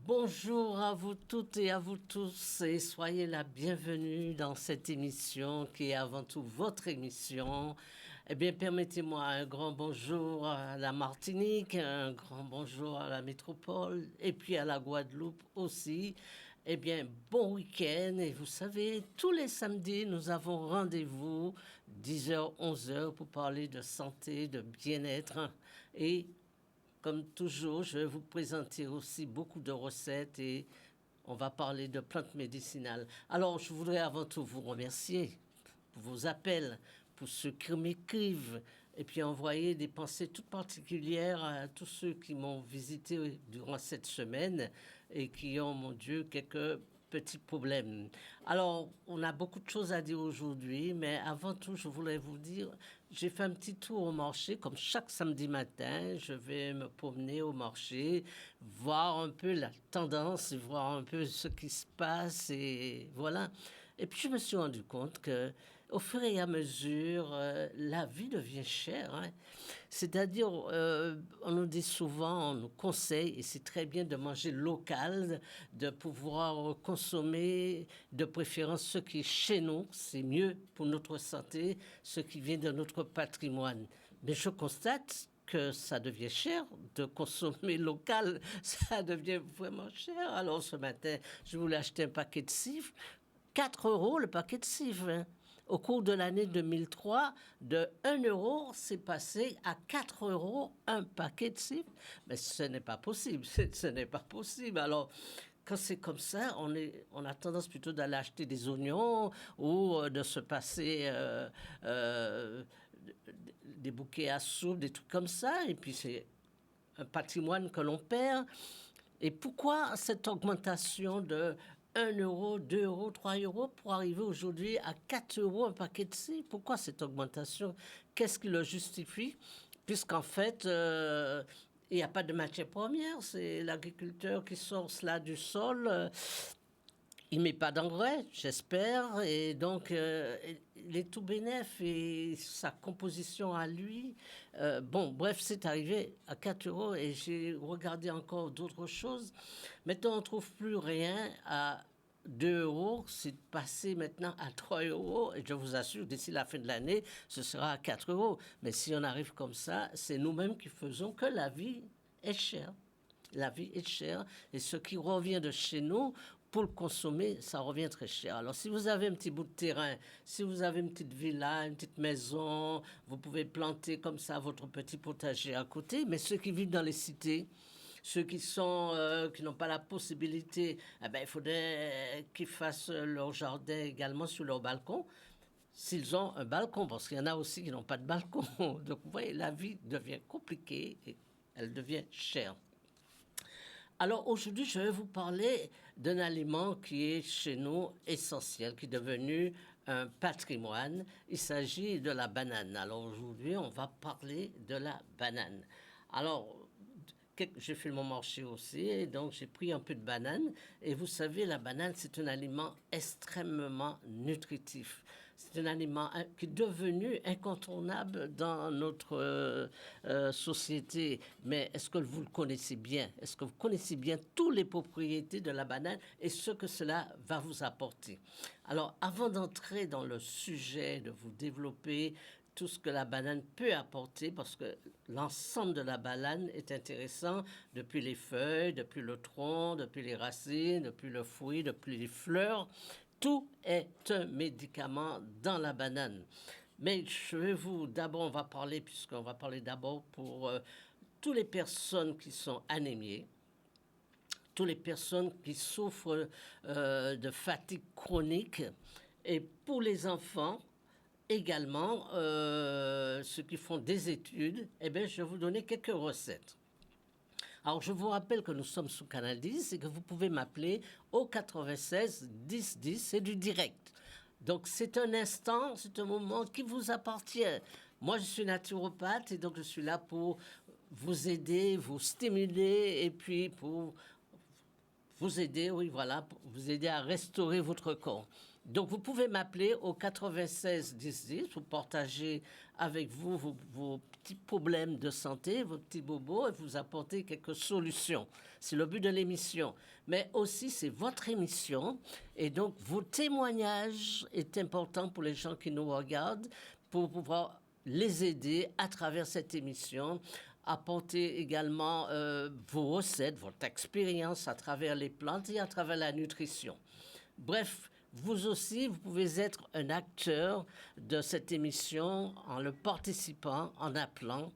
Bonjour à vous toutes et à vous tous et soyez la bienvenue dans cette émission qui est avant tout votre émission. Eh bien, permettez-moi un grand bonjour à la Martinique, un grand bonjour à la métropole et puis à la Guadeloupe aussi. Eh bien, bon week-end et vous savez, tous les samedis, nous avons rendez-vous 10h, 11h pour parler de santé, de bien-être et comme toujours, je vais vous présenter aussi beaucoup de recettes et on va parler de plantes médicinales. Alors, je voudrais avant tout vous remercier pour vos appels, pour ceux qui m'écrivent et puis envoyer des pensées toutes particulières à tous ceux qui m'ont visité durant cette semaine et qui ont, mon Dieu, quelques petits problèmes. Alors, on a beaucoup de choses à dire aujourd'hui, mais avant tout, je voulais vous dire, j'ai fait un petit tour au marché, comme chaque samedi matin, je vais me promener au marché, voir un peu la tendance, voir un peu ce qui se passe, et voilà. Et puis, je me suis rendu compte que, au fur et à mesure, la vie devient chère, hein. C'est-à-dire, on nous dit souvent, on nous conseille, et c'est très bien de manger local, de pouvoir consommer de préférence ce qui est chez nous, c'est mieux pour notre santé, ce qui vient de notre patrimoine. Mais je constate que ça devient cher de consommer local, ça devient vraiment cher. Alors ce matin, je voulais acheter un paquet de cifres, 4 euros le paquet de cifres, hein. Au cours de l'année 2003, de 1 euro, c'est passé à 4 euros un paquet de cifres. Mais ce n'est pas possible, ce n'est pas possible. Alors, quand c'est comme ça, on a tendance plutôt d'aller acheter des oignons ou de se passer euh, des bouquets à soupe, des trucs comme ça. Et puis, c'est un patrimoine que l'on perd. Et pourquoi cette augmentation de 1 euro, 2 euros, 3 euros pour arriver aujourd'hui à 4 euros un paquet de scie? Pourquoi cette augmentation? Qu'est-ce qui le justifie? Puisqu'en fait, il n'y a pas de matière première, c'est l'agriculteur qui sort cela du sol. Il ne met pas d'engrais, j'espère, et donc il est tout bénef et sa composition à lui. Bon, bref, c'est arrivé à 4 euros et j'ai regardé encore d'autres choses. Maintenant, on ne trouve plus rien à 2 euros, c'est passé maintenant à 3 euros et je vous assure, d'ici la fin de l'année, ce sera à 4 euros. Mais si on arrive comme ça, c'est nous-mêmes qui faisons que la vie est chère. La vie est chère et ce qui revient de chez nous, pour le consommer, ça revient très cher. Alors, si vous avez un petit bout de terrain, si vous avez une petite villa, une petite maison, vous pouvez planter comme ça votre petit potager à côté. Mais ceux qui vivent dans les cités, ceux qui n'ont pas la possibilité, eh ben, il faudrait qu'ils fassent leur jardin également sur leur balcon. S'ils ont un balcon, parce qu'il y en a aussi qui n'ont pas de balcon. Donc, vous voyez, la vie devient compliquée et elle devient chère. Alors aujourd'hui, je vais vous parler d'un aliment qui est chez nous essentiel, qui est devenu un patrimoine. Il s'agit de la banane. Alors aujourd'hui, on va parler de la banane. Alors, j'ai fait mon marché aussi, et donc j'ai pris un peu de banane. Et vous savez, la banane, c'est un aliment extrêmement nutritif. C'est un aliment qui est devenu incontournable dans notre société. Mais est-ce que vous le connaissez bien? Est-ce que vous connaissez bien toutes les propriétés de la banane et ce que cela va vous apporter? Alors, avant d'entrer dans le sujet, de vous développer tout ce que la banane peut apporter, parce que l'ensemble de la banane est intéressant, depuis les feuilles, depuis le tronc, depuis les racines, depuis le fruit, depuis les fleurs. Tout est un médicament dans la banane. Mais je vais d'abord, on va parler, puisqu'on va parler d'abord pour toutes les personnes qui sont anémiées, toutes les personnes qui souffrent de fatigue chronique, et pour les enfants, également, ceux qui font des études, eh bien, je vais vous donner quelques recettes. Alors, je vous rappelle que nous sommes sous Canal 10 et que vous pouvez m'appeler au 96 10 10, c'est du direct. Donc, c'est un instant, c'est un moment qui vous appartient. Moi, je suis naturopathe et donc je suis là pour vous aider, vous stimuler et puis pour vous aider, oui, voilà, pour vous aider à restaurer votre corps. Donc, vous pouvez m'appeler au 96 10 10 pour partager avec vous vos petits problèmes de santé, vos petits bobos, et vous apporter quelques solutions. C'est le but de l'émission. Mais aussi, c'est votre émission. Et donc, vos témoignages est important pour les gens qui nous regardent, pour pouvoir les aider à travers cette émission. Apporter également vos recettes, votre expérience à travers les plantes et à travers la nutrition. Bref, vous aussi, vous pouvez être un acteur de cette émission en le participant, en appelant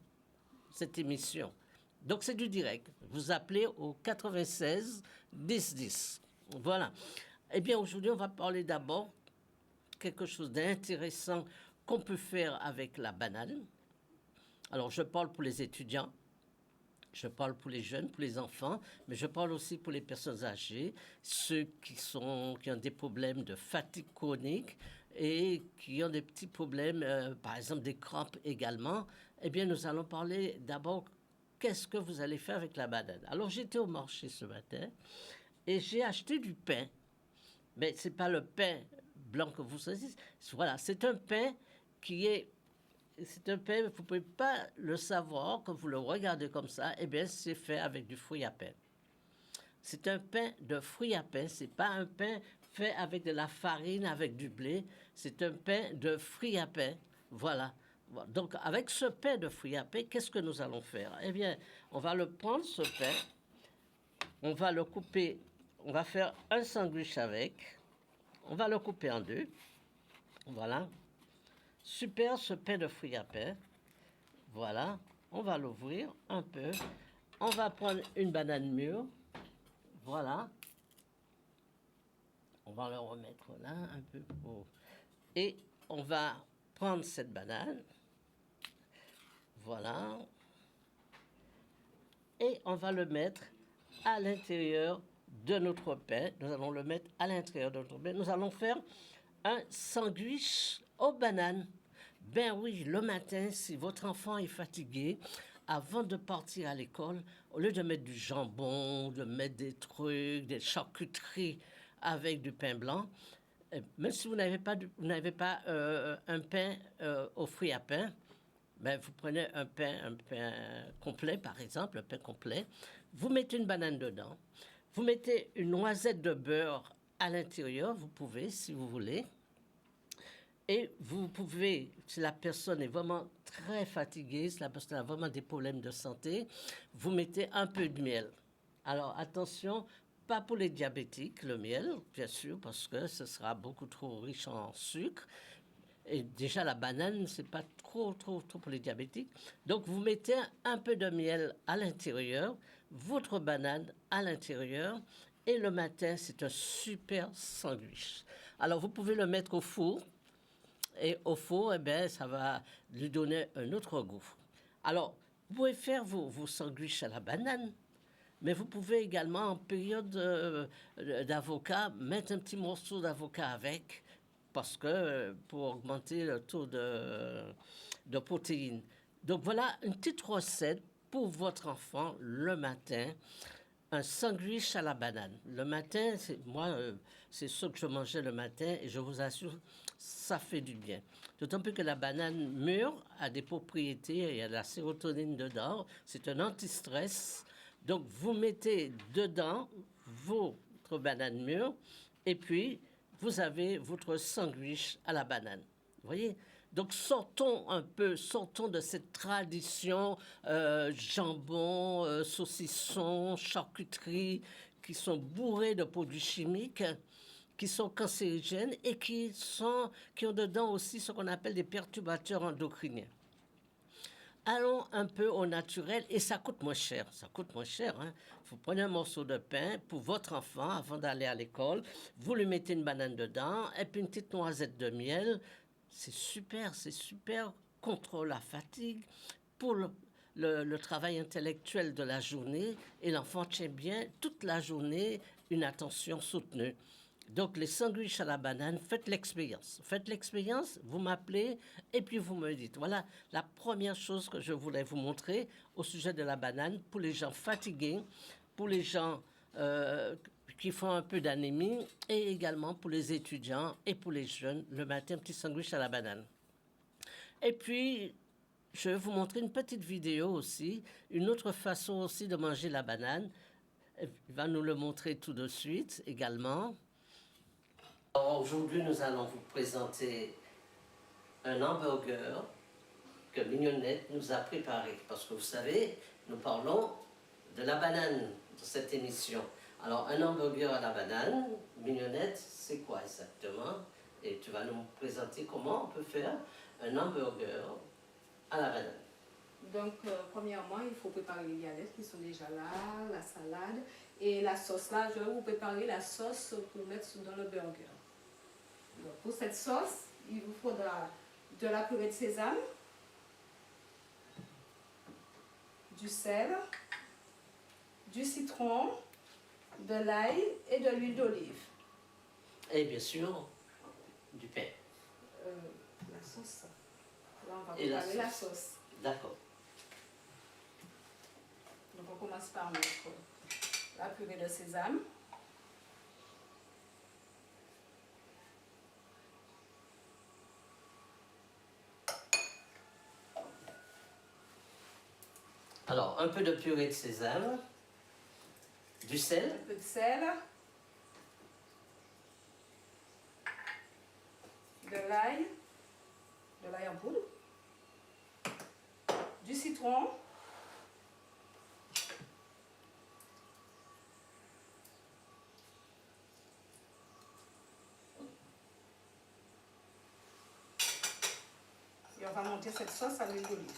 cette émission. Donc, c'est du direct. Vous appelez au 96 10 10. Voilà. Eh bien, aujourd'hui, on va parler d'abord quelque chose d'intéressant qu'on peut faire avec la banane. Alors, je parle pour les étudiants. Je parle pour les jeunes, pour les enfants, mais je parle aussi pour les personnes âgées, ceux qui ont des problèmes de fatigue chronique et qui ont des petits problèmes, par exemple des crampes également. Eh bien, nous allons parler d'abord, qu'est-ce que vous allez faire avec la banane? Alors, j'étais au marché ce matin et j'ai acheté du pain. Mais ce n'est pas le pain blanc que vous choisissez. Voilà, c'est un pain qui est... C'est un pain, vous ne pouvez pas le savoir quand vous le regardez comme ça. Eh bien, c'est fait avec du fruit à pain. C'est un pain de fruits à pain. Ce n'est pas un pain fait avec de la farine, avec du blé. C'est un pain de fruits à pain. Voilà. Donc, avec ce pain de fruits à pain, qu'est-ce que nous allons faire? Eh bien, on va le prendre, ce pain. On va le couper. On va faire un sandwich avec. On va le couper en deux. Voilà. Super, ce pain de fruits à pain. Voilà. On va l'ouvrir un peu. On va prendre une banane mûre. Voilà. On va le remettre là un peu. Et on va prendre cette banane. Voilà. Et on va le mettre à l'intérieur de notre pain. Nous allons le mettre à l'intérieur de notre pain. Nous allons faire un sandwich aux bananes. Ben oui, le matin, si votre enfant est fatigué, avant de partir à l'école, au lieu de mettre du jambon, de mettre des trucs, des charcuteries avec du pain blanc, même si vous n'avez pas un pain aux fruits à pain, ben vous prenez un pain complet, par exemple, un pain complet, vous mettez une banane dedans, vous mettez une noisette de beurre à l'intérieur, vous pouvez, si vous voulez. Et vous pouvez, si la personne est vraiment très fatiguée, si la personne a vraiment des problèmes de santé, vous mettez un peu de miel. Alors attention, pas pour les diabétiques, le miel, bien sûr, parce que ce sera beaucoup trop riche en sucre. Et déjà, la banane, c'est pas trop pour les diabétiques. Donc, vous mettez un peu de miel à l'intérieur, votre banane à l'intérieur, et le matin, c'est un super sandwich. Alors, vous pouvez le mettre au four. Et au four, eh bien, ça va lui donner un autre goût. Alors, vous pouvez faire vos sandwichs à la banane, mais vous pouvez également, en période d'avocat, mettre un petit morceau d'avocat avec, parce que pour augmenter le taux de protéines. Donc voilà une petite recette pour votre enfant le matin. Un sandwich à la banane. Le matin, c'est ce que je mangeais le matin et je vous assure, ça fait du bien. D'autant plus que la banane mûre a des propriétés, il y a de la sérotonine dedans, c'est un anti-stress. Donc, vous mettez dedans votre banane mûre et puis vous avez votre sandwich à la banane. Vous voyez? Donc sortons de cette tradition jambon, saucisson, charcuterie, qui sont bourrés de produits chimiques, qui sont cancérigènes et qui ont dedans aussi ce qu'on appelle des perturbateurs endocriniens. Allons un peu au naturel et ça coûte moins cher. Ça coûte moins cher. Hein? Vous prenez un morceau de pain pour votre enfant avant d'aller à l'école. Vous lui mettez une banane dedans et puis une petite noisette de miel. C'est super contre la fatigue pour le travail intellectuel de la journée. Et l'enfant tient bien toute la journée une attention soutenue. Donc, les sandwichs à la banane, faites l'expérience. Faites l'expérience, vous m'appelez et puis vous me dites. Voilà la première chose que je voulais vous montrer au sujet de la banane pour les gens fatigués, pour les gens qui font un peu d'anémie et également pour les étudiants et pour les jeunes. Le matin, un petit sandwich à la banane. Et puis, je vais vous montrer une petite vidéo aussi, une autre façon aussi de manger la banane. Il va nous le montrer tout de suite également. Aujourd'hui, nous allons vous présenter un hamburger que Mignonnette nous a préparé. Parce que vous savez, nous parlons de la banane dans cette émission. Alors, un hamburger à la banane, Mignonnette, c'est quoi exactement? Et tu vas nous présenter comment on peut faire un hamburger à la banane. Donc, premièrement, il faut préparer les galettes qui sont déjà là, la salade et la sauce. Là, je vais vous préparer la sauce pour mettre dans le burger. Donc, pour cette sauce, il vous faudra de la purée de sésame, du sel, du citron, de l'ail et de l'huile d'olive. Et bien sûr, du pain. La sauce. Là, on va Et préparer la sauce. D'accord. Donc, on commence par mettre la purée de sésame. Alors, un peu de purée de sésame, du sel, Un peu de sel, de l'ail en poudre, du citron, et on va monter cette sauce à l'huile d'olive.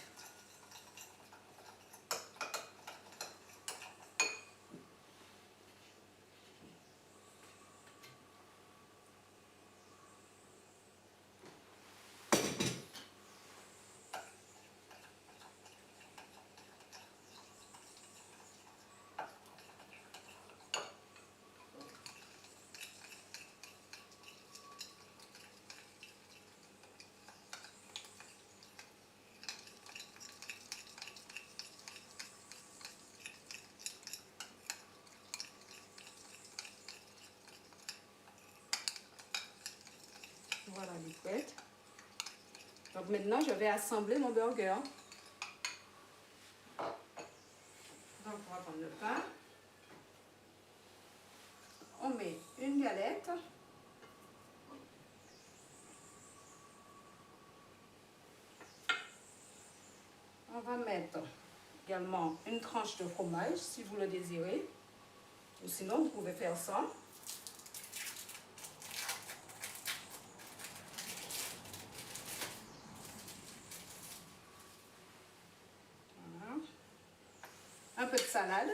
Voilà, elle est prête. Donc maintenant, je vais assembler mon burger. Donc, on va prendre le pain. On met une galette. On va mettre également une tranche de fromage si vous le désirez. Ou sinon, vous pouvez faire ça. Voilà. Un peu de salade.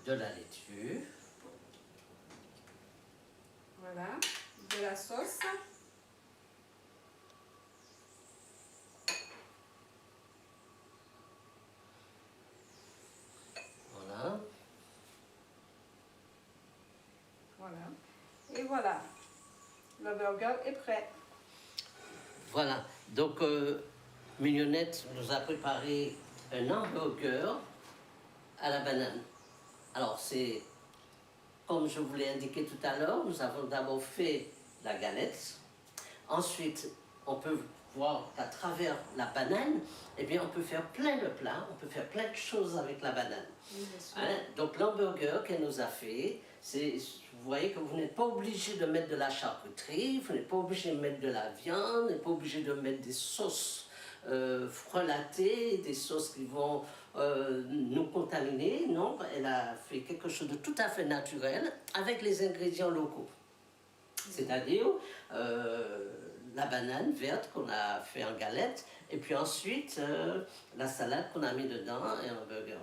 de la laitue, Voilà. De la sauce. voilà. Voilà. Et voilà. Le burger est prêt. Voilà, donc Mignonnette nous a préparé un hamburger à la banane. Alors c'est, comme je vous l'ai indiqué tout à l'heure, nous avons d'abord fait la galette. Ensuite, on peut voir qu'à travers la banane, eh bien, on peut faire plein de plats, on peut faire plein de choses avec la banane. Oui, bien sûr. Hein? Donc l'hamburger qu'elle nous a fait, vous voyez que vous n'êtes pas obligé de mettre de la charcuterie, vous n'êtes pas obligé de mettre de la viande, vous n'êtes pas obligé de mettre des sauces frelatées, des sauces qui vont nous contaminer. Non, elle a fait quelque chose de tout à fait naturel avec les ingrédients locaux. C'est-à-dire la banane verte qu'on a fait en galette, et puis ensuite la salade qu'on a mis dedans et un burger.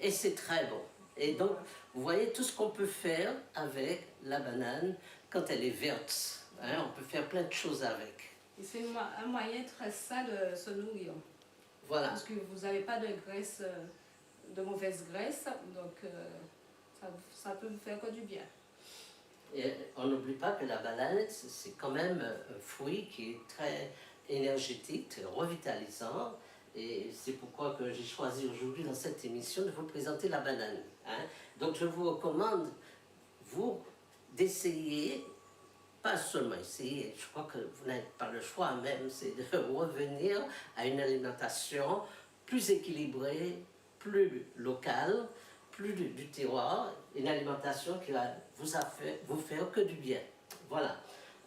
Et c'est très bon. Et donc, vous voyez tout ce qu'on peut faire avec la banane quand elle est verte. Hein, on peut faire plein de choses avec. Et c'est un moyen très sain de se nourrir. Voilà. Parce que vous n'avez pas de graisse, de mauvaise graisse, donc ça peut vous faire que du bien. Et on n'oublie pas que la banane, c'est quand même un fruit qui est très énergétique, très revitalisant. Et c'est pourquoi que j'ai choisi aujourd'hui dans cette émission de vous présenter la banane. Hein. Donc je vous recommande, vous, d'essayer, pas seulement essayer, je crois que vous n'avez pas le choix même, c'est de revenir à une alimentation plus équilibrée, plus locale, plus du terroir, une alimentation qui va vous faire que du bien. Voilà.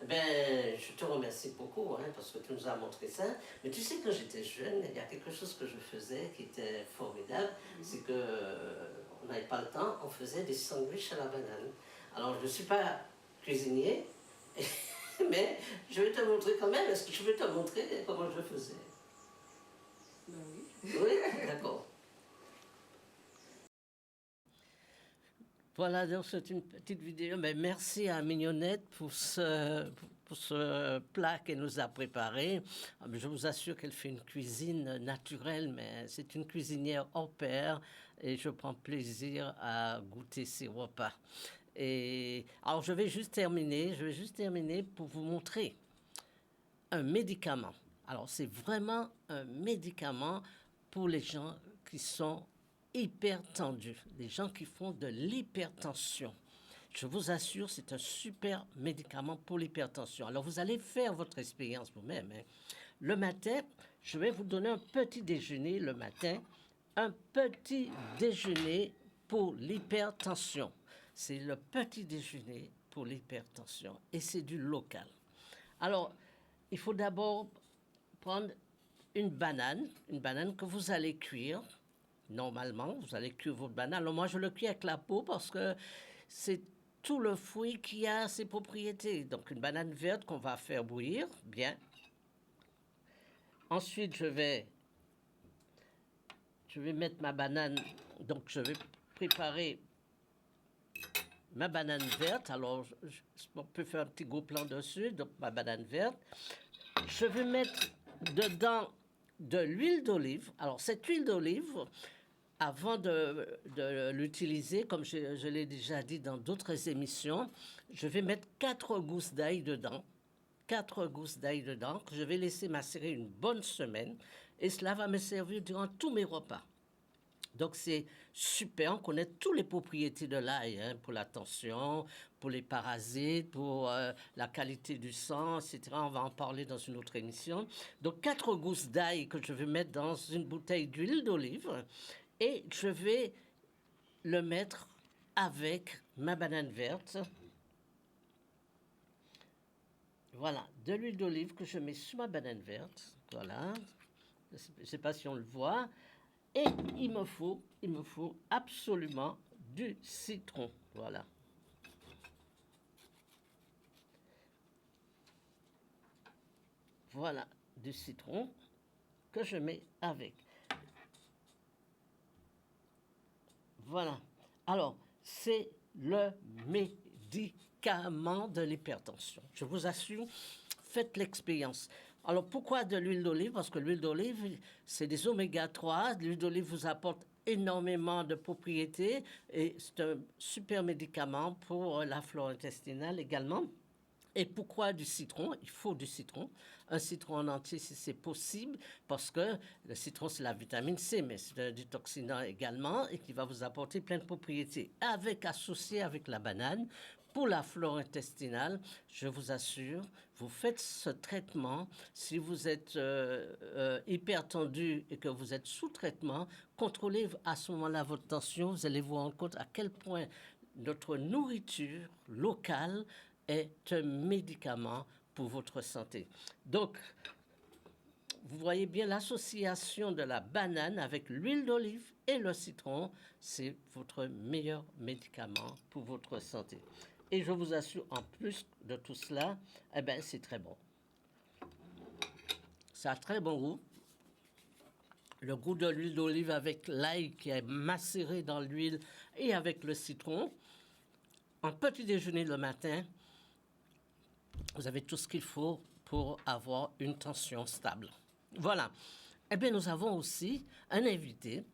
Ben, je te remercie beaucoup hein, parce que tu nous as montré ça. Mais tu sais, quand j'étais jeune, il y a quelque chose que je faisais qui était formidable. C'est que on n'avait pas le temps, on faisait des sandwichs à la banane. Alors, je ne suis pas cuisinier, mais je vais te montrer quand même. Est-ce que je vais te montrer comment je faisais? Ben oui. Oui, d'accord. Voilà, donc c'est une petite vidéo. Mais merci à Mignonnette pour ce plat qu'elle nous a préparé. Je vous assure qu'elle fait une cuisine naturelle, mais c'est une cuisinière hors pair et je prends plaisir à goûter ses repas. Et alors, je vais juste terminer pour vous montrer un médicament. Alors, c'est vraiment un médicament pour les gens qui sont hyper tendus, les gens qui font de l'hypertension. Je vous assure, c'est un super médicament pour l'hypertension. Alors, vous allez faire votre expérience vous-même. Hein. Le matin, je vais vous donner un petit déjeuner le matin. Un petit déjeuner pour l'hypertension. C'est le petit déjeuner pour l'hypertension et c'est du local. Alors, il faut d'abord prendre une banane que vous allez cuire. Normalement, vous allez cuire votre banane. Alors moi, je le cuis avec la peau parce que c'est tout le fruit qui a ses propriétés. Donc, une banane verte qu'on va faire bouillir, bien. Ensuite, je vais mettre ma banane. Donc, je vais préparer ma banane verte. Alors, on peut faire un petit gros plan dessus. Donc, ma banane verte. Je vais mettre dedans de l'huile d'olive. Alors, cette huile d'olive, avant de l'utiliser, comme je l'ai déjà dit dans d'autres émissions, je vais mettre 4 gousses d'ail dedans. 4 gousses d'ail dedans, que je vais laisser macérer une bonne semaine. Et cela va me servir durant tous mes repas. Donc, c'est super. On connaît toutes les propriétés de l'ail, hein, pour la tension, pour les parasites, pour la qualité du sang, etc. On va en parler dans une autre émission. Donc, 4 gousses d'ail que je vais mettre dans une bouteille d'huile d'olive et je vais le mettre avec ma banane verte. Voilà, de l'huile d'olive que je mets sur ma banane verte. Voilà. Je ne sais pas si on le voit. Et il me faut absolument du citron. Voilà. Voilà, du citron que je mets avec. Voilà. Alors, c'est le médicament de l'hypertension. Je vous assure, faites l'expérience. Alors, pourquoi de l'huile d'olive? Parce que l'huile d'olive, c'est des oméga 3. L'huile d'olive vous apporte énormément de propriétés et c'est un super médicament pour la flore intestinale également. Et pourquoi du citron? Il faut du citron. Un citron en entier si c'est possible, parce que le citron, c'est la vitamine C, mais c'est un détoxinant également et qui va vous apporter plein de propriétés. Associé avec la banane, pour la flore intestinale, je vous assure, vous faites ce traitement. Si vous êtes hyper tendu et que vous êtes sous traitement, contrôlez à ce moment-là votre tension. Vous allez vous rendre compte à quel point notre nourriture locale est un médicament pour votre santé. Donc, vous voyez bien l'association de la banane avec l'huile d'olive et le citron, c'est votre meilleur médicament pour votre santé. Et je vous assure, en plus de tout cela, eh ben, c'est très bon. Ça a très bon goût. Le goût de l'huile d'olive avec l'ail qui est macéré dans l'huile et avec le citron. Un petit déjeuner le matin, vous avez tout ce qu'il faut pour avoir une tension stable. Voilà. Eh bien, nous avons aussi un invité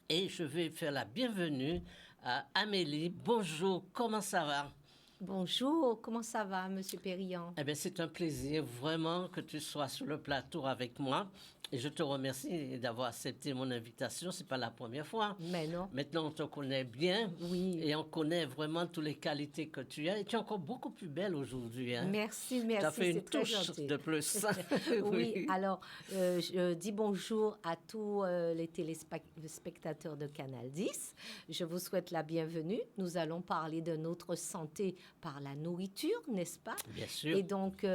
et je vais faire la bienvenue à Amélie. Bonjour, comment ça va? Bonjour, comment ça va, Monsieur Périllon? Eh bien, c'est un plaisir vraiment que tu sois sur le plateau avec moi. Et je te remercie d'avoir accepté mon invitation. C'est pas la première fois. Mais non. Maintenant, on te connaît bien. Oui. Et on connaît vraiment toutes les qualités que tu as. Et tu es encore beaucoup plus belle aujourd'hui. Hein? Merci, Tu as fait une c'est très touche gentil. de plus. Oui, alors, je dis bonjour à tous les téléspectateurs de Canal 10. Je vous souhaite la bienvenue. Nous allons parler de notre santé par la nourriture, n'est-ce pas? Bien sûr. Et donc,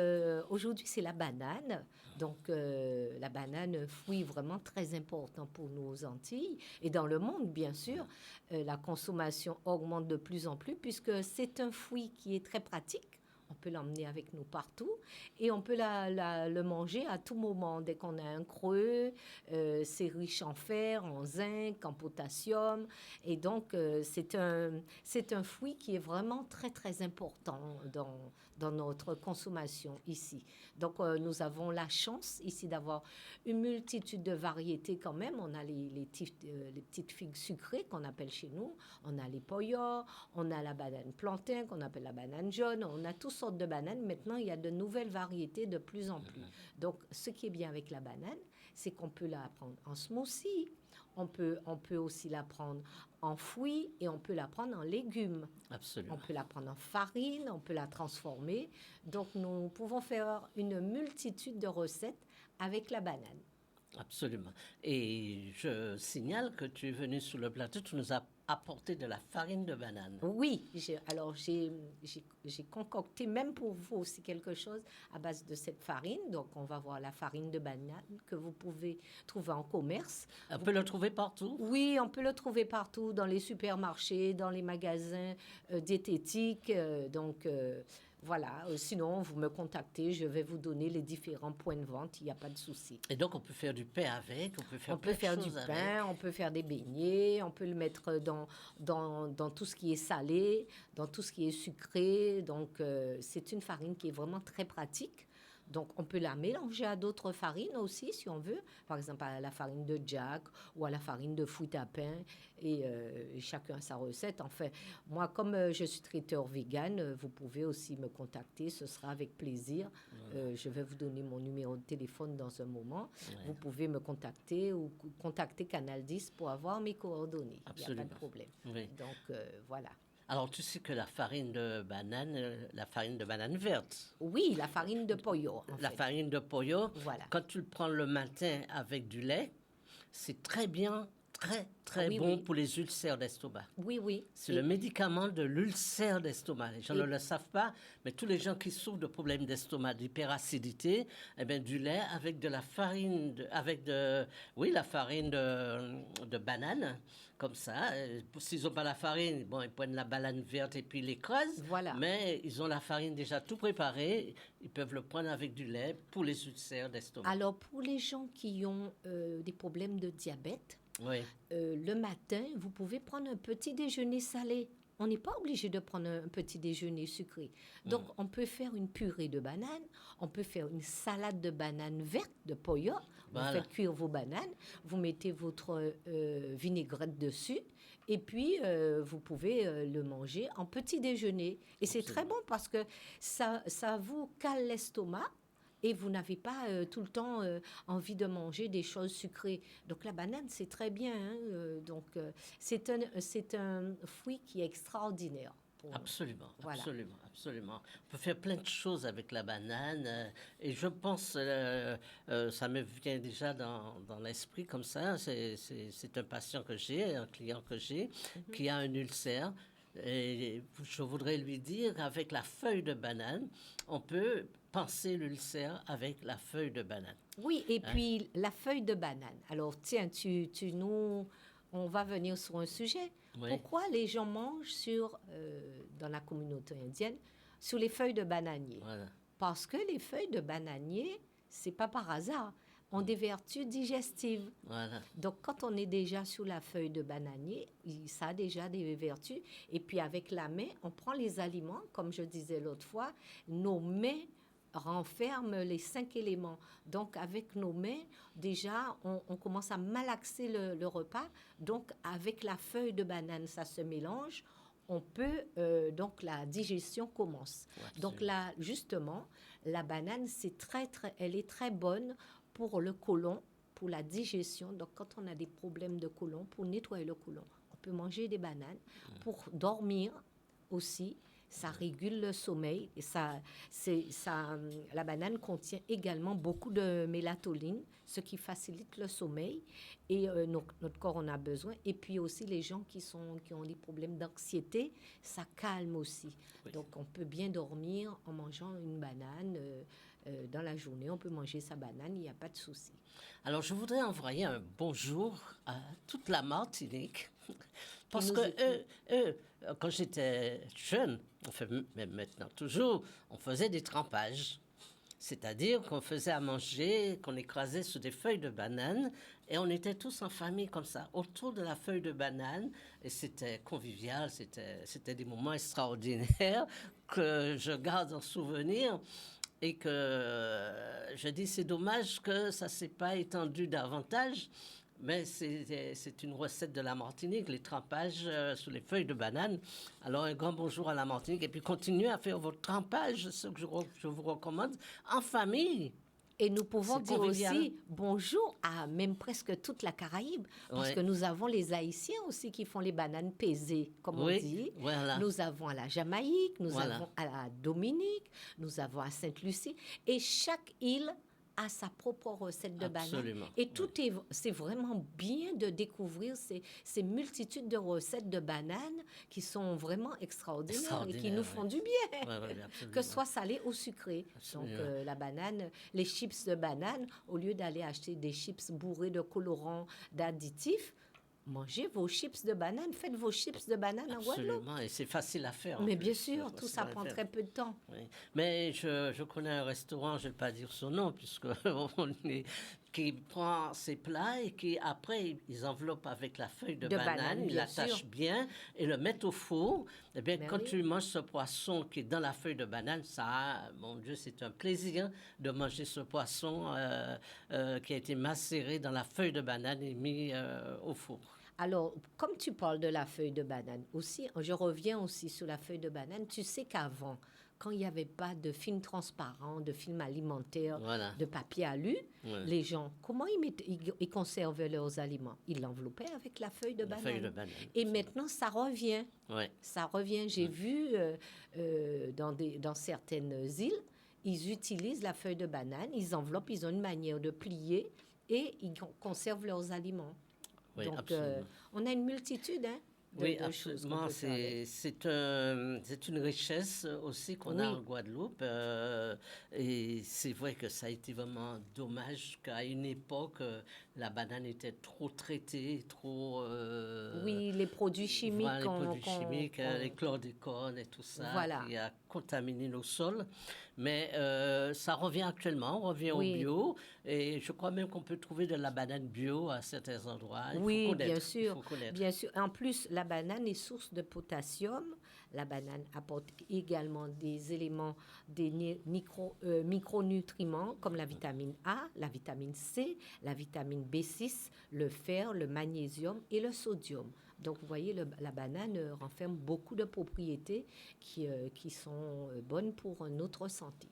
aujourd'hui, c'est la banane. Donc, la banane, un fruit vraiment très important pour nos Antilles. Et dans le monde, bien sûr, la consommation augmente de plus en plus puisque c'est un fruit qui est très pratique. On peut l'emmener avec nous partout et on peut le manger à tout moment. Dès qu'on a un creux, c'est riche en fer, en zinc, en potassium. Et donc, c'est un fruit qui est vraiment très, très important dans notre consommation ici. Donc, nous avons la chance ici d'avoir une multitude de variétés quand même. On a les petites figues sucrées qu'on appelle chez nous. On a les poyos, on a la banane plantain qu'on appelle la banane jaune. On a toutes sortes de bananes. Maintenant, il y a de nouvelles variétés de plus en plus. Donc, ce qui est bien avec la banane, c'est qu'on peut la prendre en smoothie. On peut aussi la prendre en fruits et on peut la prendre en légumes. Absolument. On peut la prendre en farine, on peut la transformer. Donc, nous pouvons faire une multitude de recettes avec la banane. Absolument. Et je signale que tu es venu sur le plateau, tu nous as apporté de la farine de banane. Oui, alors j'ai concocté même pour vous aussi quelque chose à base de cette farine. Donc, on va voir la farine de banane que vous pouvez trouver en commerce. On peut le trouver partout? Oui, on peut le trouver partout, dans les supermarchés, dans les magasins diététiques. Voilà, sinon, vous me contactez, je vais vous donner les différents points de vente, il n'y a pas de souci. Et donc, on peut faire du pain avec, on peut faire On peut faire du avec. pain, on peut faire des beignets, on peut le mettre dans tout ce qui est salé, dans tout ce qui est sucré. Donc, c'est une farine qui est vraiment très pratique. Donc, on peut la mélanger à d'autres farines aussi, si on veut. Par exemple, à la farine de Jack ou à la farine de fouet à pain. Et chacun a sa recette. Enfin, moi, comme je suis traiteur vegan, vous pouvez aussi me contacter. Ce sera avec plaisir. Je vais vous donner mon numéro de téléphone dans un moment. Vous pouvez me contacter ou contacter Canal 10 pour avoir mes coordonnées. Il n'y a pas de problème. Oui. Donc, voilà. Alors, tu sais que la farine de banane verte. Oui, la farine de poyo. La farine de poyo, voilà. Quand tu le prends le matin avec du lait, c'est très bien, très bon pour les ulcères d'estomac. Oui, oui. C'est le médicament de l'ulcère d'estomac. Les gens ne le savent pas, mais tous les gens qui souffrent de problèmes d'estomac, d'hyperacidité, eh bien, du lait avec de la farine, la farine de banane, comme ça. S'ils n'ont pas la farine, bon, ils prennent la banane verte et puis l'écrasent. Voilà. Mais ils ont la farine déjà tout préparée. Ils peuvent le prendre avec du lait pour les ulcères d'estomac. Alors, pour les gens qui ont des problèmes de diabète, oui. Le matin, vous pouvez prendre un petit déjeuner salé. On n'est pas obligé de prendre un petit déjeuner sucré. Donc, on peut faire une purée de bananes, on peut faire une salade de bananes vertes, de poyo. Vous faites cuire vos bananes, vous mettez votre vinaigrette dessus, et puis vous pouvez le manger en petit déjeuner. Et c'est très bon parce que ça vous cale l'estomac. Et vous n'avez pas tout le temps envie de manger des choses sucrées. Donc la banane, c'est très bien. Hein, c'est un fruit qui est extraordinaire. Absolument, voilà. absolument. On peut faire plein de choses avec la banane. Et je pense, ça me vient déjà dans l'esprit comme ça. C'est un patient que j'ai, un client que j'ai, qui a un ulcère. Et je voudrais lui dire qu'avec la feuille de banane, on peut penser l'ulcère avec la feuille de banane. Oui, et puis la feuille de banane. Alors, tiens, on va venir sur un sujet. Oui. Pourquoi les gens mangent dans la communauté indienne, sur les feuilles de bananier? Voilà. Parce que les feuilles de bananier, c'est pas par hasard, ont des vertus digestives. Voilà. Donc, quand on est déjà sous la feuille de bananier, ça a déjà des vertus. Et puis, avec la main, on prend les aliments, comme je disais l'autre fois, nos mains renferment les 5 éléments. Donc, avec nos mains, déjà, on commence à malaxer le repas. Donc, avec la feuille de banane, ça se mélange. On peut, donc, la digestion commence. Ouais, donc, là, justement, la banane, elle est très bonne pour le côlon, pour la digestion. Donc, quand on a des problèmes de côlon, pour nettoyer le côlon, on peut manger des bananes. Pour dormir aussi, ça régule le sommeil. Et la banane contient également beaucoup de mélatonine, ce qui facilite le sommeil. Et notre corps en a besoin. Et puis aussi, les gens qui ont des problèmes d'anxiété, ça calme aussi. Oui. Donc, on peut bien dormir en mangeant une banane. Dans la journée, on peut manger sa banane, il n'y a pas de souci. Alors, je voudrais envoyer un bonjour à toute la Martinique. Parce que eux, quand j'étais jeune, même maintenant toujours, on faisait des trempages. C'est-à-dire qu'on faisait à manger, qu'on écrasait sur des feuilles de banane et on était tous en famille comme ça, autour de la feuille de banane. Et c'était convivial, c'était des moments extraordinaires que je garde en souvenir. Et que je dis, c'est dommage que ça ne s'est pas étendu davantage, mais c'est une recette de la Martinique, les trempages sur les feuilles de banane. Alors, un grand bonjour à la Martinique. Et puis, continuez à faire votre trempage, ce que je vous recommande, en famille. Et nous pouvons C'est dire convivial. aussi bonjour à même presque toute la Caraïbe, parce Ouais. que nous avons les Haïtiens aussi qui font les bananes pesées, comme on Oui, dit. voilà. Nous avons à la Jamaïque, nous Voilà. avons à la Dominique, nous avons à Sainte-Lucie. Et chaque île a sa propre recette de banane. Absolument, Et c'est vraiment bien de découvrir ces multitudes de recettes de bananes qui sont vraiment extraordinaires et qui nous font du bien. Ouais, ouais, absolument. Que ce soit salé ou sucré. Absolument. Donc, la banane, les chips de banane, au lieu d'aller acheter des chips bourrés de colorants, d'additifs, mangez vos chips de banane, faites vos chips de banane en Guadeloupe. Absolument, et c'est facile à faire. en Mais plus. bien sûr, C'est tout facile ça à prend faire. très peu de temps. Oui. Mais je connais un restaurant, je ne vais pas dire son nom, qui prend ses plats et qui, après, ils enveloppent avec la feuille de banane, ils bien l'attachent sûr. bien et le mettent au four. Eh bien, Ben quand oui. tu manges ce poisson qui est dans la feuille de banane, ça, mon Dieu, c'est un plaisir de manger ce poisson qui a été macéré dans la feuille de banane et mis au four. Alors, comme tu parles de la feuille de banane aussi, je reviens aussi sur la feuille de banane. Tu sais qu'avant, quand il n'y avait pas de film transparent, de film alimentaire, Voilà. de papier alu, Ouais. les gens, comment ils conservaient leurs aliments? Ils l'enveloppaient avec la feuille de La banane. feuille de banane. Et maintenant, ça revient. Ouais. Ça revient. J'ai vu dans certaines îles, ils utilisent la feuille de banane, ils enveloppent, ils ont une manière de plier et ils conservent leurs aliments. Oui, Donc, absolument. on a une multitude Oui, de choses qu'on absolument. peut faire avec. C'est une richesse aussi qu'on a Oui. en Guadeloupe. Et c'est vrai que ça a été vraiment dommage qu'à une époque, la banane était trop traitée, trop... Oui, les produits chimiques. voilà, les produits chimiques, les chlordécone et tout ça, Voilà. qui a contaminé nos sols. Mais ça revient actuellement, on revient Oui. au bio. Et je crois même qu'on peut trouver de la banane bio à certains endroits. Il faut Oui, connaître, bien il sûr. faut connaître. Bien sûr. En plus, la banane est source de potassium. La banane apporte également des éléments, des micronutriments comme la vitamine A, la vitamine C, la vitamine B6, le fer, le magnésium et le sodium. Donc, vous voyez, la banane renferme beaucoup de propriétés qui sont bonnes pour notre santé.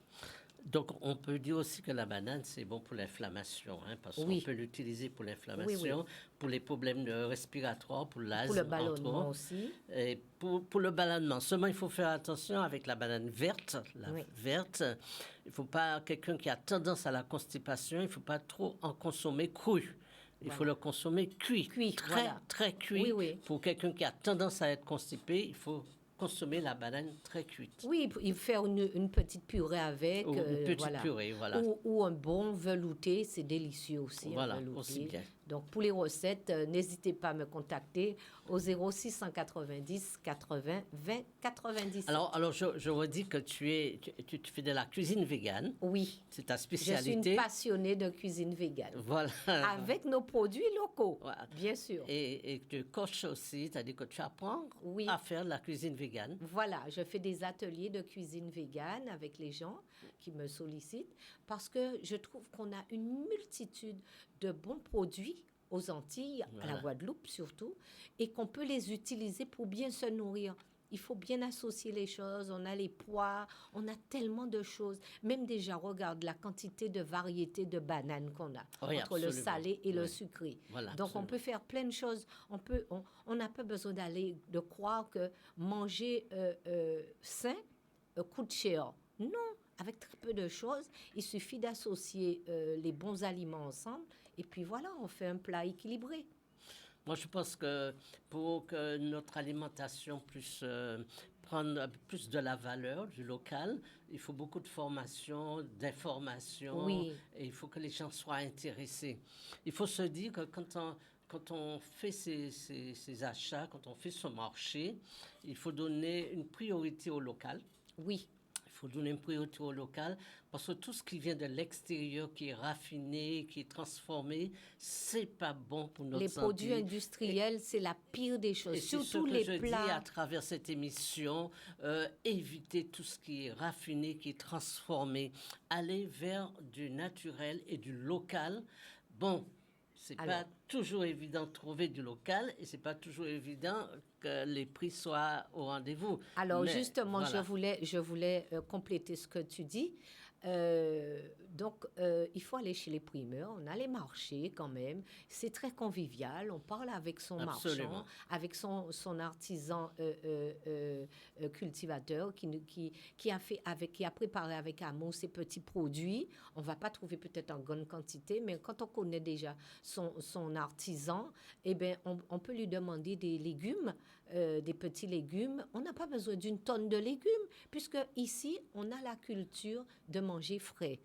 Donc, on peut dire aussi que la banane, c'est bon pour l'inflammation, hein, parce Oui. qu'on peut l'utiliser pour l'inflammation, Oui. pour les problèmes respiratoires, pour l'asthme, Pour le entre ballonnement autres. aussi. Et pour le ballonnement. Seulement, il faut faire attention avec la banane verte. Oui. Verte, il ne faut pas, quelqu'un qui a tendance à la constipation, il ne faut pas trop en consommer cru. Il faut le consommer cuit. Cuit, très, voilà. très cuit. Oui, oui. Pour quelqu'un qui a tendance à être constipé, il faut consommer la banane très cuite. Oui, il faut faire une petite purée avec. Ou une petite voilà. purée, voilà. Ou un bon velouté, c'est délicieux aussi. un Voilà, velouté. aussi bien. Donc, pour les recettes, n'hésitez pas à me contacter au 0690 80 20 97. Alors je redis que tu fais de la cuisine végane. Oui, C'est ta je suis une spécialité. passionnée de cuisine végane. Voilà. Avec nos produits locaux, Voilà. bien sûr. Et tu coaches aussi, c'est-à-dire que tu apprends Oui. à faire de la cuisine végane. Voilà, je fais des ateliers de cuisine végane avec les gens qui me sollicitent parce que je trouve qu'on a une multitude de bons produits aux Antilles, à la Voilà. Guadeloupe surtout, et qu'on peut les utiliser pour bien se nourrir. il faut bien associer les choses. On a les pois, on a tellement de choses. Même déjà, regarde la quantité de variétés de bananes qu'on a Oui, entre le absolument. salé et le Oui. sucré. Voilà, Donc, on absolument. peut faire plein de choses. On n'a pas besoin de croire que manger sain coûte cher. Non, avec très peu de choses, il suffit d'associer les bons aliments ensemble et puis voilà, on fait un plat équilibré. Moi, je pense que pour que notre alimentation puisse prendre plus de la valeur du local, il faut beaucoup de formation, d'information, Oui, et il faut que les gens soient intéressés. Il faut se dire que quand on fait ses achats, quand on fait son marché, il faut donner une priorité au local. oui. Il faut donner une priorité au local parce que tout ce qui vient de l'extérieur, qui est raffiné, qui est transformé, c'est pas bon pour notre Les produits santé. industriels, c'est la pire des choses. Et c'est ce Surtout que les je dis à plats. travers cette émission, éviter tout ce qui est raffiné, qui est transformé, aller vers du naturel et du local. Bon, c'est pas Alors, toujours évident de trouver du local et c'est pas toujours évident que les prix soient au rendez-vous. Alors, Mais justement, voilà. je voulais compléter ce que tu dis. Donc, il faut aller chez les primeurs. On a les marchés quand même. C'est très convivial. On parle avec son Absolument. marchand, avec son artisan cultivateur qui a préparé avec amour ses petits produits. On va pas trouver peut-être en grande quantité, mais quand on connaît déjà son artisan, eh bien, on peut lui demander des légumes, des petits légumes. On n'a pas besoin d'une tonne de légumes, puisque ici, on a la culture de manger frais.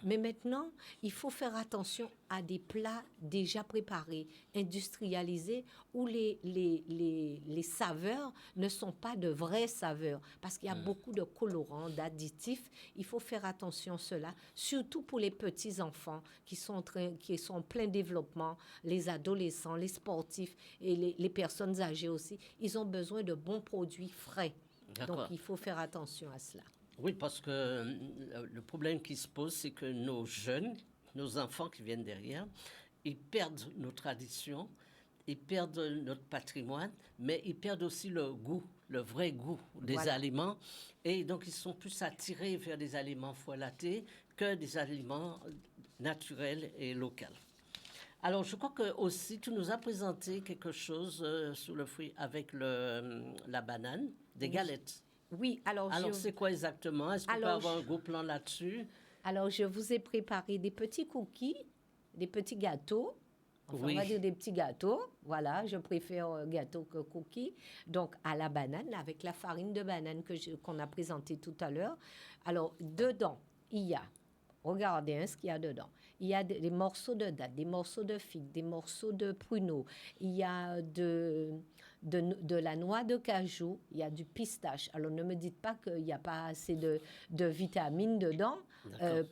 Mais maintenant, il faut faire attention à des plats déjà préparés, industrialisés, où les saveurs ne sont pas de vraies saveurs, parce qu'il y a beaucoup de colorants, d'additifs. Il faut faire attention à cela, surtout pour les petits-enfants qui sont en plein développement, les adolescents, les sportifs et les personnes âgées aussi. Ils ont besoin de bons produits frais. Donc, D'accord. il faut faire attention à cela. Oui, parce que le problème qui se pose, c'est que nos jeunes, nos enfants qui viennent derrière, ils perdent nos traditions, ils perdent notre patrimoine, mais ils perdent aussi le goût, le vrai goût des Voilà. aliments. Et donc, ils sont plus attirés vers des aliments foilatés que des aliments naturels et locaux. Alors, je crois que aussi, tu nous as présenté quelque chose sur le fruit avec la banane, des galettes. Oui, Alors, c'est quoi exactement? Est-ce qu'on peut Alors, avoir un gros plan là-dessus? alors, je vous ai préparé des petits cookies, des petits gâteaux. Enfin, Oui. on va dire des petits gâteaux. Voilà, je préfère gâteau que cookies. Donc, à la banane, avec la farine de banane qu'on a présentée tout à l'heure. Alors, dedans, il y a, regardez hein, ce qu'il y a dedans. Il y a des morceaux de date, des morceaux de figue, des morceaux de pruneau. Il y a de la noix de cajou, il y a du pistache. Alors, ne me dites pas qu'il n'y a pas assez de vitamines dedans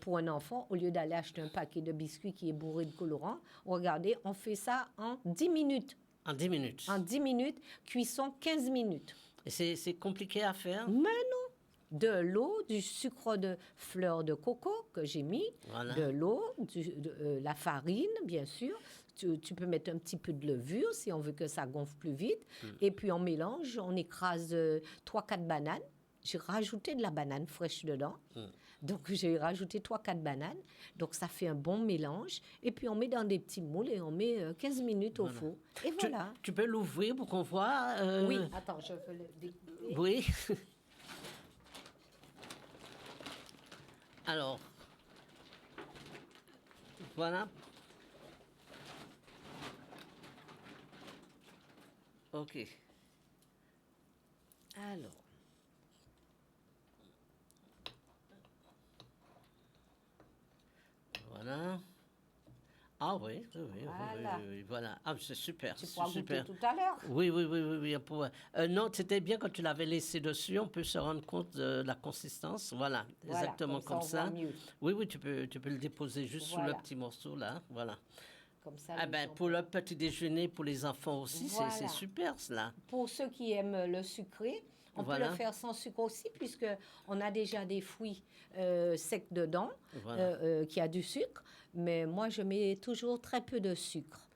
pour un enfant. Au lieu d'aller acheter un paquet de biscuits qui est bourré de colorants, regardez, on fait ça en 10 minutes. En 10 minutes. En 10 minutes, cuisson 15 minutes. Et c'est compliqué à faire? Mais non, de l'eau, du sucre de fleur de coco que j'ai mis, Voilà. de l'eau, la farine, bien sûr. Tu peux mettre un petit peu de levure si on veut que ça gonfle plus vite. Et puis on mélange, on écrase 3-4 bananes. J'ai rajouté de la banane fraîche dedans. Donc j'ai rajouté 3-4 bananes. Donc ça fait un bon mélange. Et puis on met dans des petits moules et on met 15 minutes au four. Et voilà. Tu peux l'ouvrir pour qu'on voit? Oui, attends, je veux le découper. Oui. Alors, voilà. OK. Alors, Voilà. Ah oui, oui, oui, oui, Voilà. oui, oui, voilà. Ah, c'est super, tu c'est pourras goûter super. tout à l'heure. Oui, oui, oui, oui, oui. Non, c'était bien quand tu l'avais laissé dessus. On peut se rendre compte de la consistance. Voilà, Voilà, exactement comme comme ça, on ça. voit mieux. Oui, oui, tu peux le déposer juste sous le Voilà. petit morceau là. Voilà. Comme ça, Ah les ben, gens- pour le petit déjeuner, pour les enfants aussi, Voilà. c'est super cela. Pour ceux qui aiment le sucré, on Voilà. peut le faire sans sucre aussi, puisque on a déjà des fruits secs dedans, Voilà. qui a du sucre. Mais moi, je mets toujours très peu de sucre.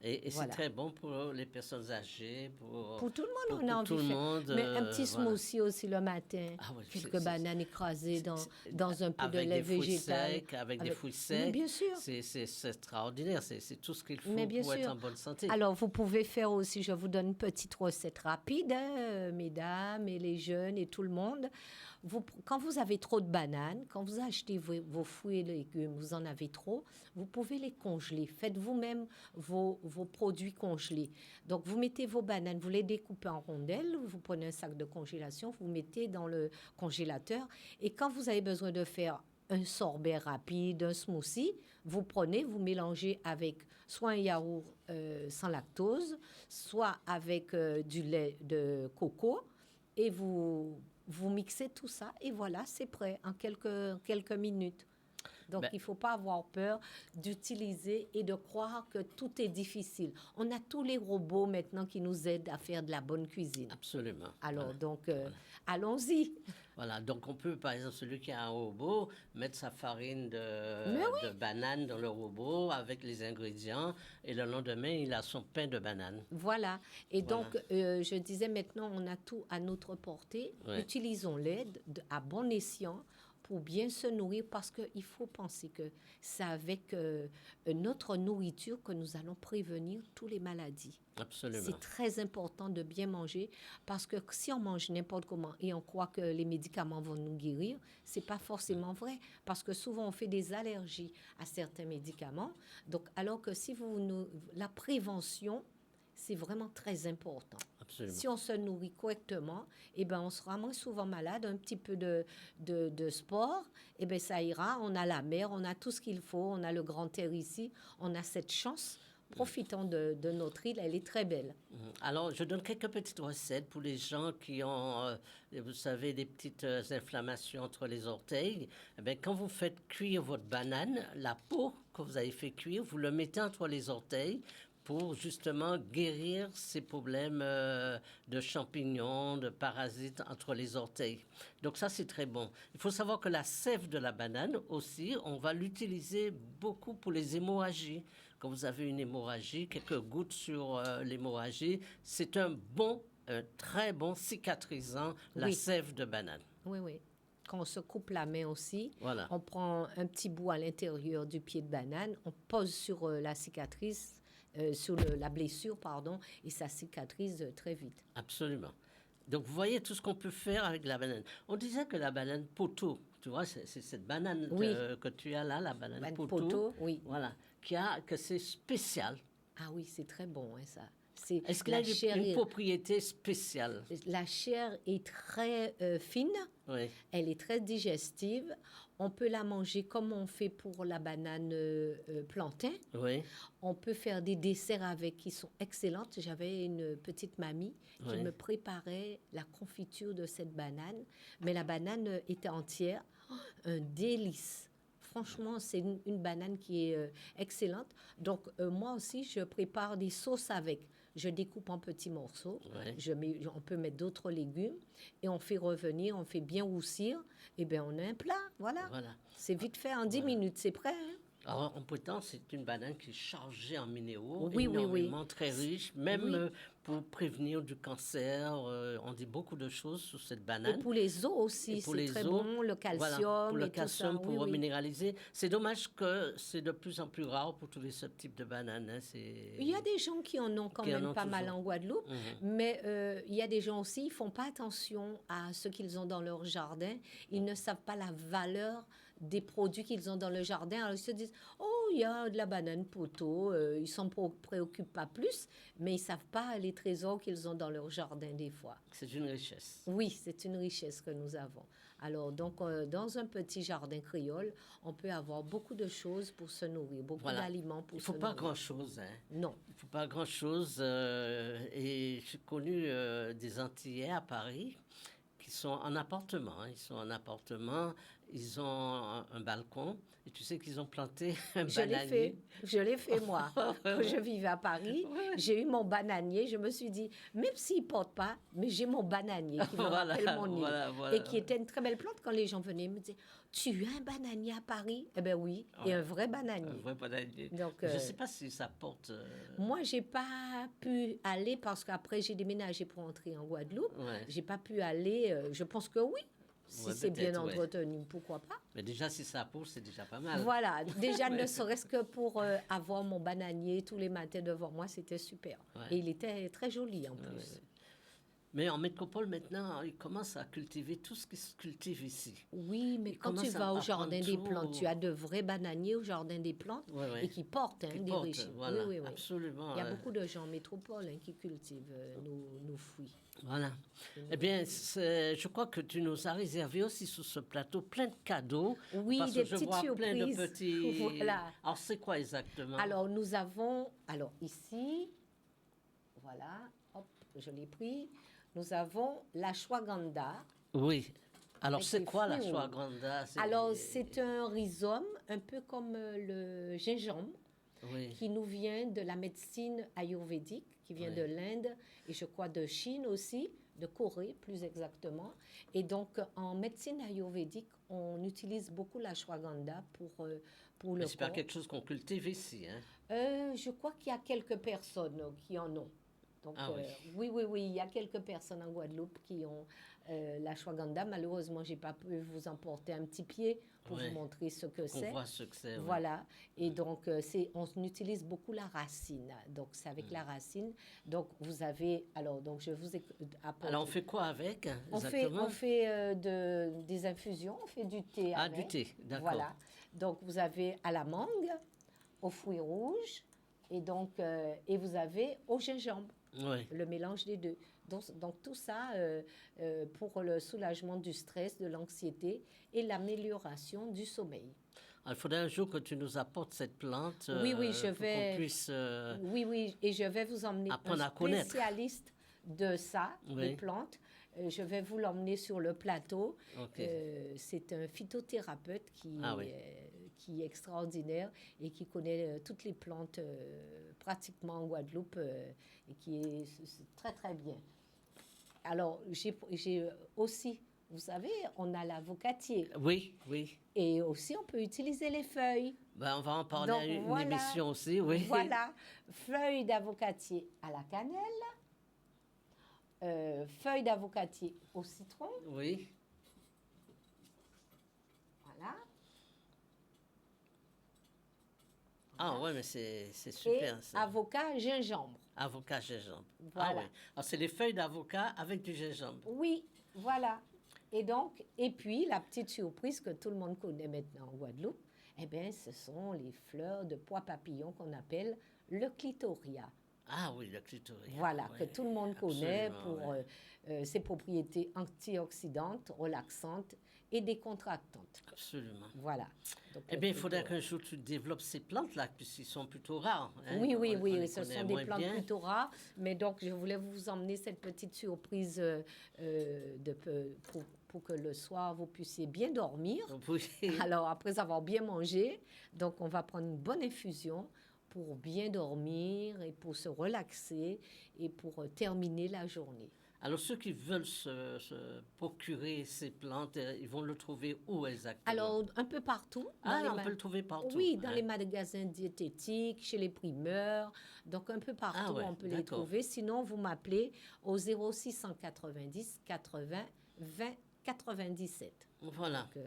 Et c'est Voilà. très bon pour les personnes âgées, Pour tout le monde, pour on a envie tout de le faire. monde. Mais un petit Voilà. smoothie aussi le matin, Ah ouais, quelques bananes écrasées dans un peu de avec lait des fruits végétal. secs, avec des fruits Mais secs. bien sûr, C'est extraordinaire. C'est tout ce qu'il mais faut bien pour être sûr. en bonne santé. Alors, vous pouvez faire aussi, je vous donne une petite recette rapide, hein, mesdames et les jeunes et tout le monde. Quand vous avez trop de bananes, quand vous achetez vos fruits et légumes, vous en avez trop, vous pouvez les congeler. Faites vous-même vos produits congelés. Donc, vous mettez vos bananes, vous les découpez en rondelles, vous prenez un sac de congélation, vous mettez dans le congélateur. Et quand vous avez besoin de faire un sorbet rapide, un smoothie, vous prenez, vous mélangez avec soit un yaourt sans lactose, soit avec du lait de coco, et vous mixez tout ça, et voilà, c'est prêt en quelques minutes. Donc, Ben, il ne faut pas avoir peur d'utiliser et de croire que tout est difficile. On a tous les robots maintenant qui nous aident à faire de la bonne cuisine. absolument. Alors, Voilà. donc, allons-y. Voilà, donc on peut, par exemple, celui qui a un robot, mettre sa farine Mais de banane dans le robot avec les ingrédients et le lendemain, il a son pain de banane. Voilà. Et Voilà. donc, je disais maintenant, on a tout à notre portée. Ouais. Utilisons-les à bon escient pour bien se nourrir parce qu'il faut penser que c'est avec notre nourriture que nous allons prévenir toutes les maladies. Absolument. C'est très important de bien manger parce que si on mange n'importe comment et on croit que les médicaments vont nous guérir, c'est pas forcément vrai parce que souvent on fait des allergies à certains médicaments. Donc, alors que si la prévention, c'est vraiment très important. Absolument. Si on se nourrit correctement, eh ben, on sera moins souvent malade. Un petit peu de sport, eh ben, ça ira. On a la mer, on a tout ce qu'il faut. On a le grand air ici. On a cette chance. Profitons de notre île. Elle est très belle. Alors, je donne quelques petites recettes pour les gens qui ont, vous savez, des petites inflammations entre les orteils. Eh bien, quand vous faites cuire votre banane, la peau que vous avez fait cuire, vous le mettez entre les orteils pour justement guérir ces problèmes de champignons, de parasites entre les orteils. Donc ça, c'est très bon. Il faut savoir que la sève de la banane aussi, on va l'utiliser beaucoup pour les hémorragies. Quand vous avez une hémorragie, quelques gouttes sur l'hémorragie, c'est un très bon cicatrisant, la Oui. sève de banane. Oui, oui. Quand on se coupe la main aussi, Voilà. on prend un petit bout à l'intérieur du pied de banane, on pose sur la cicatrice, sur la blessure, pardon, et ça cicatrise très vite. Absolument. Donc, vous voyez tout ce qu'on peut faire avec la banane. On disait que la banane poteau, tu vois, c'est cette banane Oui. que tu as là, la banane Banane poteau. poteau, oui. Voilà. Que c'est spécial. Ah oui, c'est très bon, hein, ça. C'est Est-ce qu'il a une est, propriété spéciale? la chair est très fine, Oui. elle est très digestive. On peut la manger comme on fait pour la banane plantain. Oui. On peut faire des desserts avec qui sont excellentes. J'avais une petite mamie qui Oui. me préparait la confiture de cette banane, mais la banane était entière. Oh, un délice. Franchement, c'est une banane qui est excellente. Donc, moi aussi, je prépare des sauces avec. Je découpe en petits morceaux. Ouais. On peut mettre d'autres légumes et on fait revenir, on fait bien roussir. Et bien, on a un plat. Voilà. Voilà. C'est vite fait. En 10 minutes, c'est prêt. Hein? Alors, en pourtant, c'est une banane qui est chargée en minéraux, Oui, oui, oui. énormément, très riche, même Oui. pour prévenir du cancer. On dit beaucoup de choses sur cette Et banane. pour les os aussi, Et pour c'est les très os, bon. Le calcium Voilà, pour le et calcium, tout ça. pour Oui, oui. reminéraliser. C'est dommage que c'est de plus en plus rare pour trouver ce type de banane. Hein. Il y a des gens qui en ont quand Qui en même ont pas mal toujours. en Guadeloupe, Mhm. mais il y a des gens aussi, ils font pas attention à ce qu'ils ont dans leur jardin. Ils ne savent pas la valeur des produits qu'ils ont dans le jardin. Alors ils se disent, oh, il y a de la banane poteau, ils s'en préoccupent pas plus, mais ils savent pas les trésors qu'ils ont dans leur jardin des fois. C'est une richesse. Oui, c'est une richesse que nous avons. Alors, donc, dans un petit jardin créole, on peut avoir beaucoup de choses pour se nourrir, beaucoup Voilà. d'aliments pour Il ne se faut pas nourrir. grand-chose. Hein. Non. Il ne faut pas grand-chose. Et j'ai connu des Antillais à Paris qui sont en appartement. Ils sont en appartement, ils ont un balcon. Et tu sais qu'ils ont planté un bananier. Je l'ai fait moi. Quand je vivais à Paris, j'ai eu mon bananier. Je me suis dit, même s'il ne porte pas, mais j'ai mon bananier qui me rappelle mon île. Et qui était une très belle plante. Quand les gens venaient, ils me disaient, tu as un bananier à Paris? Eh bien oui, et un vrai bananier. Un vrai bananier. Donc, je ne sais pas si ça porte... Moi, je n'ai pas pu aller parce qu'après, j'ai déménagé pour entrer en Guadeloupe. Je n'ai pas pu aller. Je pense que oui. Si c'est bien entretenu, pourquoi pas? Mais déjà, si ça pousse, c'est déjà pas mal. Voilà, déjà ne serait-ce que pour avoir mon bananier tous les matins devant moi, c'était super. Et il était très joli en plus. Mais en métropole, maintenant, ils commencent à cultiver tout ce qui se cultive ici. Oui, mais quand tu vas au Jardin des Plantes, tu as de vrais bananiers au Jardin des Plantes et qui portent des régimes. Voilà, oui, absolument. Il y a beaucoup de gens en métropole qui cultivent nos fruits. Voilà. Eh bien, je crois que tu nous as réservé aussi sur ce plateau plein de cadeaux. Oui, parce des que je petites vois surprises. Plein de petits... Voilà. Alors, c'est quoi exactement? Alors, nous avons... Alors, ici, voilà, hop, je l'ai pris. Nous avon l'ashwagandha. Oui. Alors, c'est quoi l'ashwagandha? Alors, c'est un rhizome, un peu comme le gingembre, qui nous vient de la médecine ayurvédique, qui vient de l'Inde, et je crois de Chine aussi, de Corée plus exactement. Et donc, en médecine ayurvédique, on utilise beaucoup l'ashwagandha pour le corps. C'est pas quelque chose qu'on cultive ici, hein? Je crois qu'il y a quelques personnes qui en ont. Donc, oui, il y a quelques personnes en Guadeloupe qui ont l'ashwagandha. Malheureusement, je n'ai pas pu vous emporter un petit pied pour vous montrer ce que c'est. On voit ce que c'est. Voilà. Et donc, on utilise beaucoup la racine. Donc, c'est avec la racine. Donc, vous avez... Alors, donc, je vous apporte... Alors, on fait quoi avec exactement? On fait des infusions, on fait du thé avec. Du thé, d'accord. Voilà. Donc, vous avez à la mangue, aux fruits rouges, et donc, et vous avez au gingembre. Le mélange des deux. Donc tout ça pour le soulagement du stress, de l'anxiété et l'amélioration du sommeil. Il faudrait un jour que tu nous apportes cette plante. Je vais. Qu'on puisse, et je vais vous emmener un spécialiste de ça, des plantes. Je vais vous l'emmener sur le plateau. C'est un phytothérapeute qui est extraordinaire et qui connaît toutes les plantes pratiquement en Guadeloupe et qui est très, très bien. Alors, j'ai aussi, vous savez, on a l'avocatier. Oui. Et aussi, on peut utiliser les feuilles. On va en parler à une émission aussi, oui. Voilà, feuilles d'avocatier à la cannelle. Feuilles d'avocatier au citron. Oui. Voilà. Ah ouais, mais c'est super. Et ça. Avocat gingembre. Avocat gingembre. Voilà. Ah ouais. Alors c'est les feuilles d'avocat avec du gingembre. Oui, voilà. Et puis la petite surprise que tout le monde connaît maintenant en Guadeloupe, ce sont les fleurs de pois papillon qu'on appelle le clitoria. Ah oui, le clitoris. Voilà, que tout le monde connaît pour ses propriétés antioxydantes, relaxantes et décontractantes. Absolument. Voilà. Donc, il faudrait qu'un jour tu développes ces plantes-là, puisqu'ils sont plutôt rares. Hein? Oui, ce sont des plantes plutôt rares. Mais donc, je voulais vous emmener cette petite surprise pour que le soir, vous puissiez bien dormir. Oui. Alors, après avoir bien mangé, donc on va prendre une bonne infusion pour bien dormir et pour se relaxer et pour terminer la journée. Alors, ceux qui veulent se procurer ces plantes, ils vont le trouver où exactement? Alors, un peu partout. On peut le trouver partout? Oui, dans les magasins diététiques, chez les primeurs. Donc, un peu partout, on peut les trouver. Sinon, vous m'appelez au 0690 80 20 97. Voilà. Donc,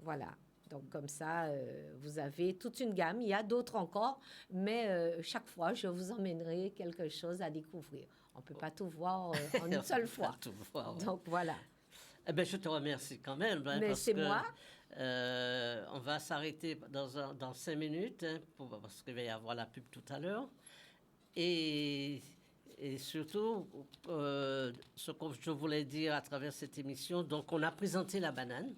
voilà. Donc, comme ça, vous avez toute une gamme. Il y a d'autres encore, mais chaque fois, je vous emmènerai quelque chose à découvrir. On ne peut pas tout voir en une seule fois. Tout voir, Donc, voilà. Je te remercie quand même. Mais c'est moi. On va s'arrêter dans 5 minutes, parce qu'il va y avoir la pub tout à l'heure. Et surtout, ce que je voulais dire à travers cette émission, donc on a présenté la banane.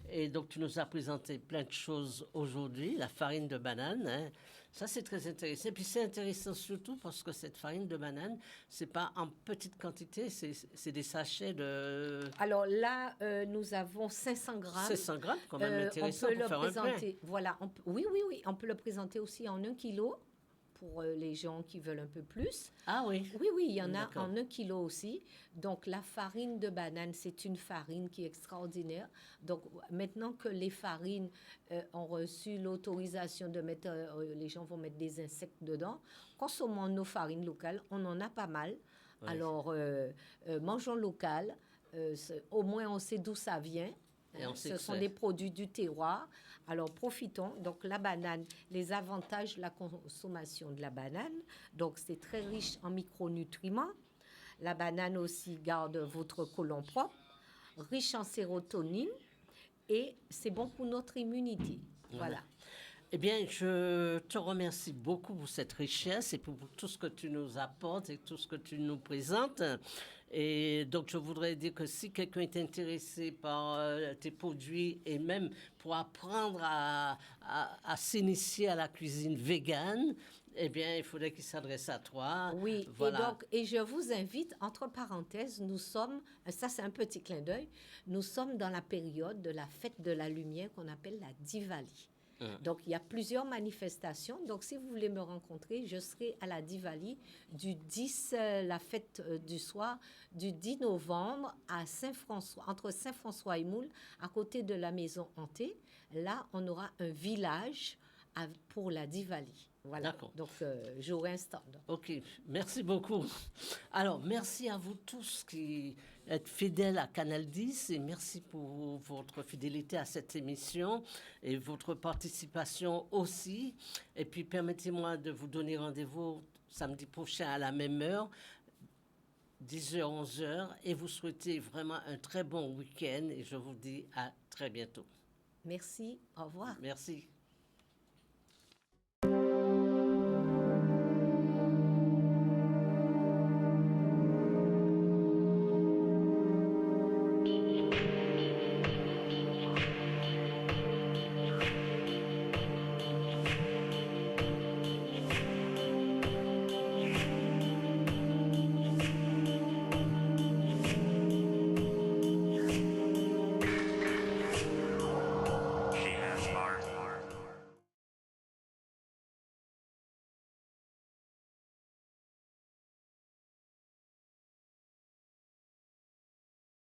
Et donc, tu nous as présenté plein de choses aujourd'hui, la farine de banane, Ça, c'est très intéressant. Et puis, c'est intéressant surtout parce que cette farine de banane, c'est pas en petite quantité, c'est des sachets de Alors là, nous avons 500 grammes. 500 grammes, quand même On intéressant peut pour le faire un pain. présenter, voilà, oui, oui, oui, on peut le présenter aussi en 1 kilo pour les gens qui veulent un peu plus. Ah oui. Oui, oui, il y en a D'accord. en 1 kilo aussi. Donc, la farine de banane, c'est une farine qui est extraordinaire. Donc, maintenant que les farines ont reçu l'autorisation de mettre, les gens vont mettre des insectes dedans, consommons nos farines locales. On en a pas mal. Ouais. Alors, mangeons local. Au moins, on sait d'où ça vient. Et on sait Ce que sont c'est- des produits du terroir. Alors, profitons. Donc, la banane, les avantages de la consommation de la banane. Donc, c'est très riche en micronutriments. La banane aussi garde votre côlon propre, riche en sérotonine et c'est bon pour notre immunité. Voilà. Eh bien, je te remercie beaucoup pour cette richesse et pour tout ce que tu nous apportes et tout ce que tu nous présentes. Et donc, je voudrais dire que si quelqu'un est intéressé par tes produits et même pour apprendre à s'initier à la cuisine végane, eh bien, il faudrait qu'il s'adresse à toi. Oui, Voilà. et je vous invite, entre parenthèses, nous sommes, ça c'est un petit clin d'œil, nous sommes dans la période de la fête de la lumière qu'on appelle la Diwali. Donc, il y a plusieurs manifestations. Donc, si vous voulez me rencontrer, je serai à la Diwali du 10, la fête du soir, du 10 novembre à Saint-François, entre Saint-François et Moule, à côté de la maison hantée. Là, on aura un village pour la Diwali. Voilà. D'accord. Donc, j'aurai un stand. OK, merci beaucoup. Alors, merci à vous tous qui êtes fidèles à Canal 10 et merci pour votre fidélité à cette émission et votre participation aussi. Et puis, permettez-moi de vous donner rendez-vous samedi prochain à la même heure, 10h, 11h, et vous souhaitez vraiment un très bon week-end et je vous dis à très bientôt. Merci. Au revoir. Merci.